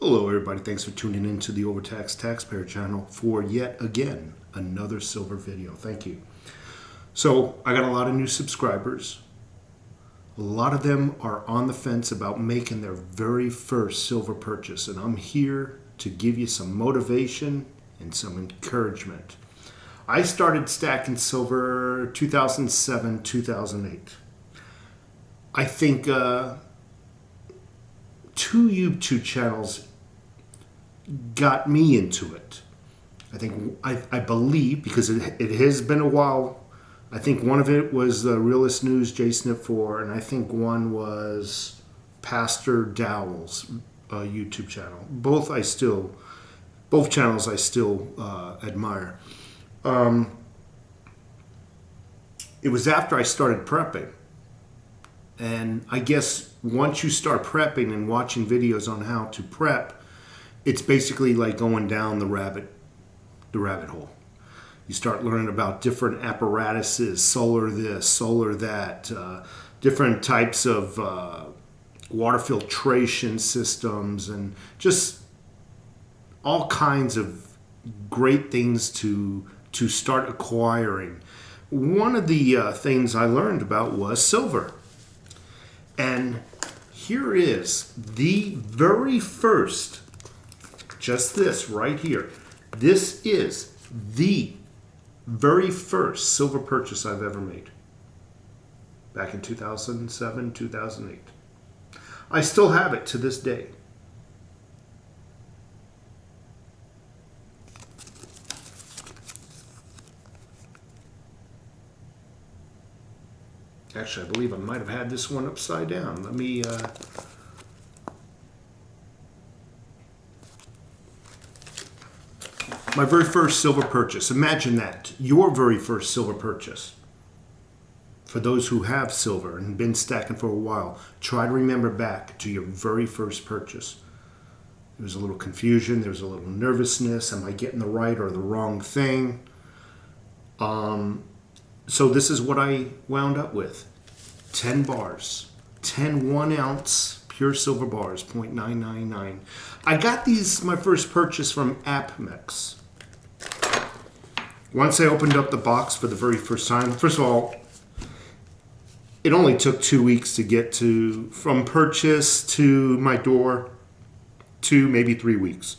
Hello everybody, thanks for tuning in to the Overtaxed Taxpayer channel for yet again another silver video. Thank you. So I got a lot of new subscribers. A lot of them are on the fence about making their very first silver purchase, and I'm here to give you some motivation and some encouragement. I started stacking silver 2007, 2008. I think two YouTube channels got me into it. I believe, because it has been a while. I think one of it was the Realist News JSNIP4, and I think one was Pastor Dowell's YouTube channel. Both channels I still admire. It was after I started prepping. And I guess once you start prepping and watching videos on how to prep, it's basically like going down the rabbit hole. You start learning about different apparatuses, solar this, solar that, different types of water filtration systems, and just all kinds of great things to start acquiring. One of the things I learned about was silver. And here is the very first, just this right here. This is the very first silver purchase I've ever made. Back in 2007, 2008. I still have it to this day. Actually, I believe I might have had this one upside down. Let me... My very first silver purchase. Imagine that. Your very first silver purchase. For those who have silver and been stacking for a while, try to remember back to your very first purchase. There was a little confusion. There was a little nervousness. Am I getting the right or the wrong thing? So this is what I wound up with. 10 bars. 10 1-ounce pure silver bars, 0.999. I got these, my first purchase, from AppMex. Once I opened up the box for the very first time, first of all, it only took 2 weeks to get from purchase to my door, to maybe 3 weeks.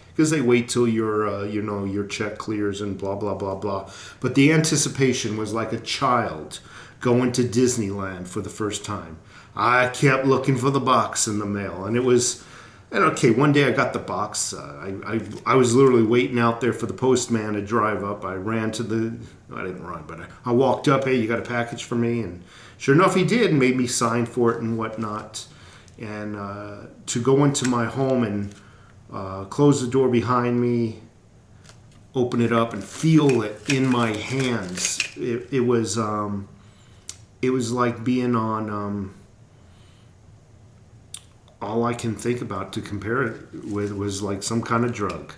Because they wait till your check clears and blah, blah, blah, blah. But the anticipation was like a child going to Disneyland for the first time. I kept looking for the box in the mail, and it was, and okay, one day I got the box. I was literally waiting out there for the postman to drive up. I ran to I didn't run, but I walked up, hey, you got a package for me? And sure enough, he did, and made me sign for it and whatnot. And to go into my home and close the door behind me, open it up, and feel it in my hands. It was like being on. All I can think about to compare it with was like some kind of drug.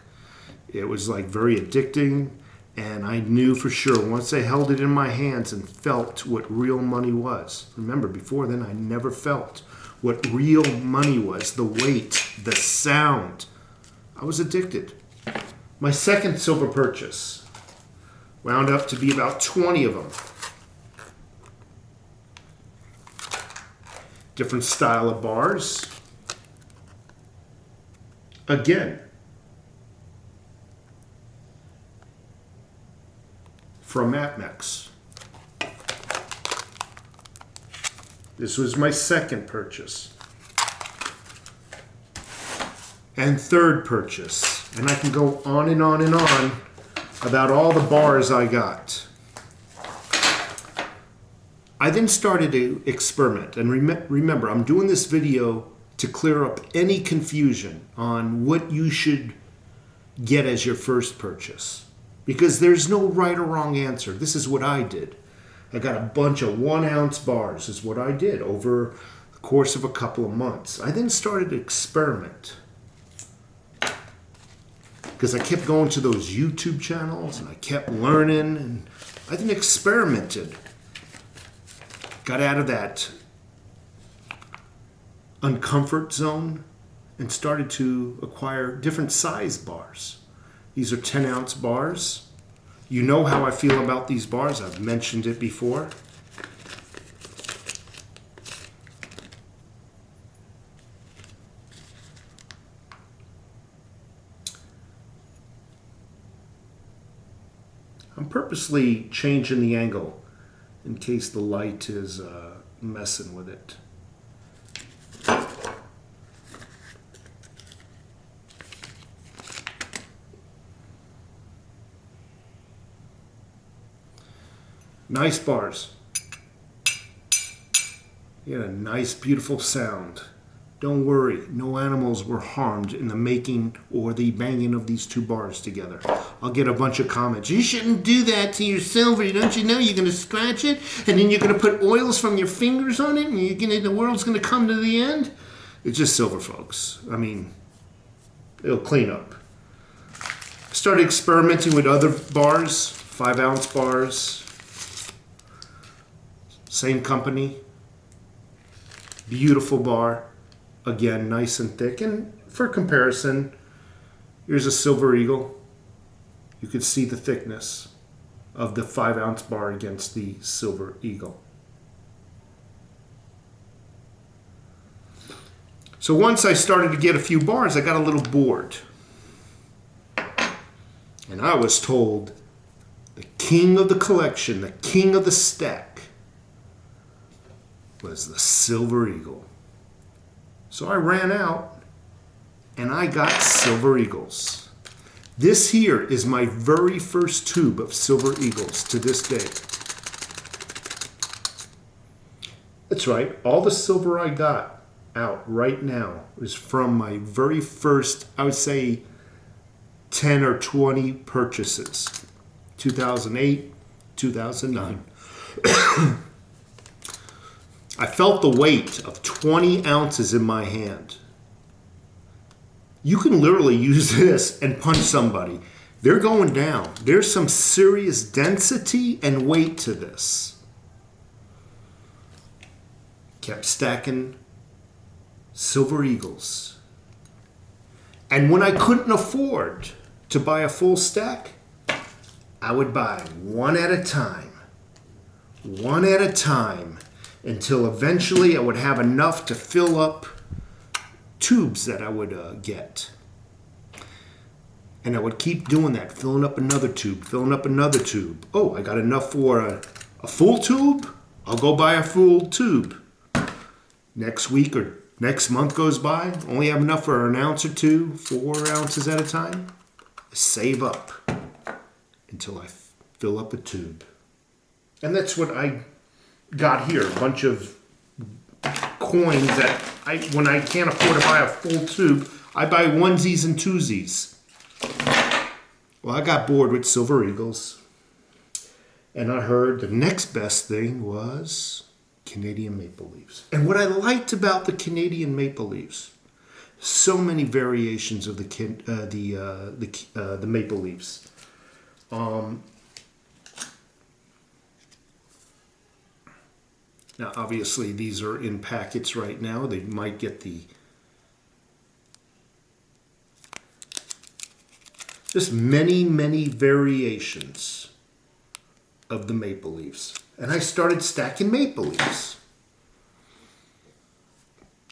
It was like very addicting, and I knew for sure once I held it in my hands and felt what real money was. Remember, before then I never felt what real money was, the weight, the sound. I was addicted. My second silver purchase wound up to be about 20 of them. Different style of bars. Again, from AppMex. This was my second purchase. And third purchase. And I can go on and on and on about all the bars I got. I then started to experiment. And remember, I'm doing this video to clear up any confusion on what you should get as your first purchase. Because there's no right or wrong answer. This is what I did. I got a bunch of 1-ounce bars is what I did over the course of a couple of months. I then started to experiment. Because I kept going to those YouTube channels and I kept learning, and I then experimented. Got out of that uncomfort zone and started to acquire different size bars. These are 10-ounce bars. You know how I feel about these bars. I've mentioned it before. I'm purposely changing the angle in case the light is messing with it. Nice bars. You got a nice, beautiful sound. Don't worry, no animals were harmed in the making or the banging of these two bars together. I'll get a bunch of comments. You shouldn't do that to your silver. Don't you know you're going to scratch it? And then you're going to put oils from your fingers on it? And the world's going to come to the end? It's just silver, folks. I mean, it'll clean up. I started experimenting with other bars, 5-ounce bars. Same company. Beautiful bar. Again, nice and thick. And for comparison, here's a Silver Eagle. You can see the thickness of the 5-ounce bar against the Silver Eagle. So once I started to get a few bars, I got a little bored. And I was told the king of the collection, the king of the stack, was the Silver Eagle. So I ran out and I got Silver Eagles. This here is my very first tube of Silver Eagles to this day. That's right, all the silver I got out right now is from my very first, I would say, 10 or 20 purchases. 2008, 2009. I felt the weight of 20 ounces in my hand. You can literally use this and punch somebody. They're going down. There's some serious density and weight to this. Kept stacking Silver Eagles. And when I couldn't afford to buy a full stack, I would buy one at a time. One at a time. Until eventually I would have enough to fill up tubes that I would get. And I would keep doing that, filling up another tube, filling up another tube. Oh, I got enough for a full tube? I'll go buy a full tube. Next week or next month goes by, only have enough for an ounce or two, 4 ounces at a time. Save up until I fill up a tube. And that's what I got here, a bunch of coins that when I can't afford to buy a full tube, I buy onesies and twosies. Well, I got bored with Silver Eagles, and I heard the next best thing was Canadian maple leaves. And what I liked about the Canadian maple leaves, so many variations of the maple leaves. Now, obviously, these are in packets right now. They might get just many, many variations of the maple leaves. And I started stacking maple leaves.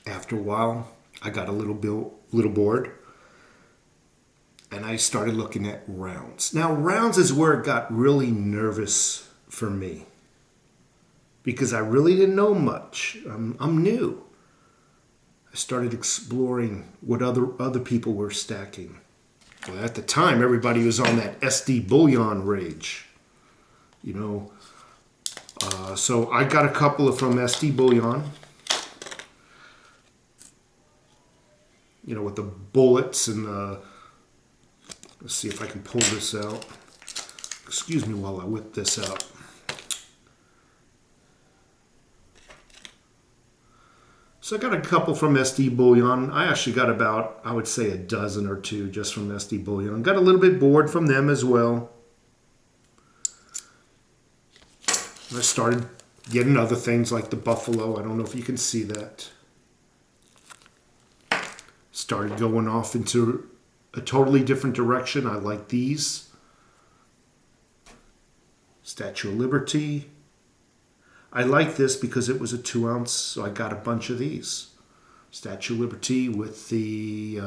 After a while, I got a little bored. And I started looking at rounds. Now, rounds is where it got really nervous for me. Because I really didn't know much. I'm new. I started exploring what other people were stacking. Well, at the time, everybody was on that SD bullion rage. You know. So I got a couple from SD bullion. You know, with the bullets and let's see if I can pull this out. Excuse me while I whip this out. So I got a couple from SD Bullion. I actually got about, I would say, a dozen or two just from SD Bullion. Got a little bit bored from them as well. And I started getting other things like the Buffalo. I don't know if you can see that. started going off into a totally different direction. I like these. Statue of Liberty. I like this because it was a 2 ounce, so I got a bunch of these. Statue of Liberty with the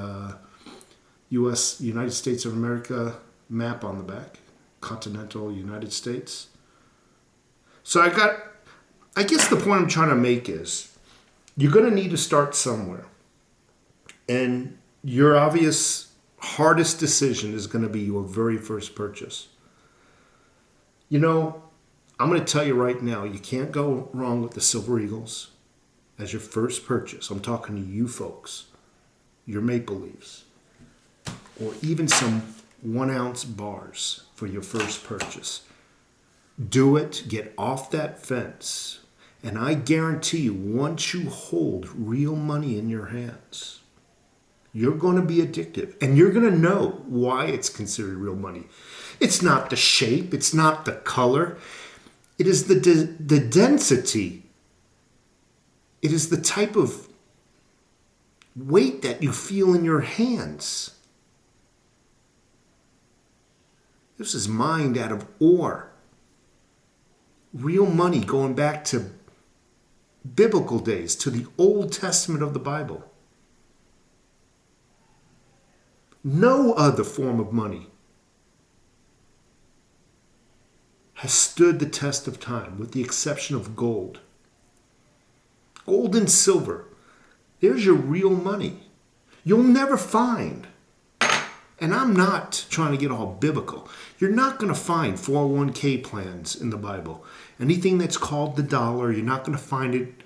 United States of America map on the back. Continental United States. So I guess the point I'm trying to make is you're going to need to start somewhere. And your obvious hardest decision is going to be your very first purchase. You know, I'm going to tell you right now, you can't go wrong with the Silver Eagles as your first purchase. I'm talking to you folks, your Maple Leafs, or even some 1 ounce bars for your first purchase. Do it, get off that fence, and I guarantee you, once you hold real money in your hands, you're going to be addictive, and you're going to know why it's considered real money. It's not the shape, it's not the color, it is the density. It is the type of weight that you feel in your hands. This is mined out of ore. Real money going back to biblical days, to the Old Testament of the Bible. No other form of money has stood the test of time, with the exception of gold. Gold and silver, there's your real money. You'll never find, and I'm not trying to get all biblical, you're not going to find 401k plans in the Bible. Anything that's called the dollar, you're not going to find it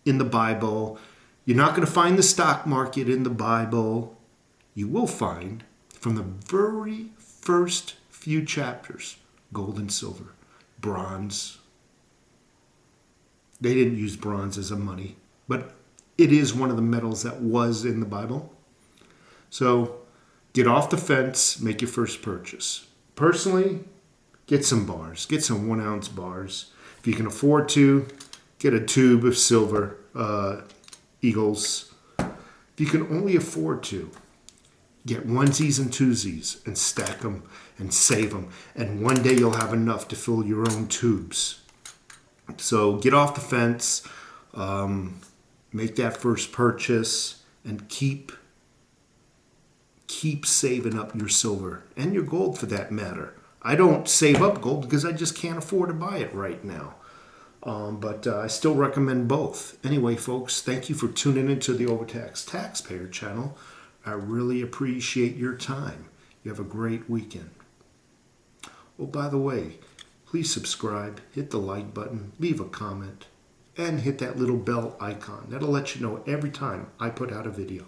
in the Bible. You're not going to find the stock market in the Bible. You will find, from the very first few chapters, gold and silver, bronze. They didn't use bronze as a money, but it is one of the metals that was in the Bible. So get off the fence, make your first purchase. Personally, get some bars, get some 1 ounce bars. If you can afford to, get a tube of silver Eagles. If you can only afford to, get onesies and twosies and stack them and save them. And one day you'll have enough to fill your own tubes. So get off the fence, make that first purchase, and keep saving up your silver and your gold for that matter. I don't save up gold because I just can't afford to buy it right now. But I still recommend both. Anyway, folks, thank you for tuning into the Overtaxed Taxpayer channel. I really appreciate your time. You have a great weekend. Oh, by the way, please subscribe, hit the like button, leave a comment, and hit that little bell icon. That'll let you know every time I put out a video.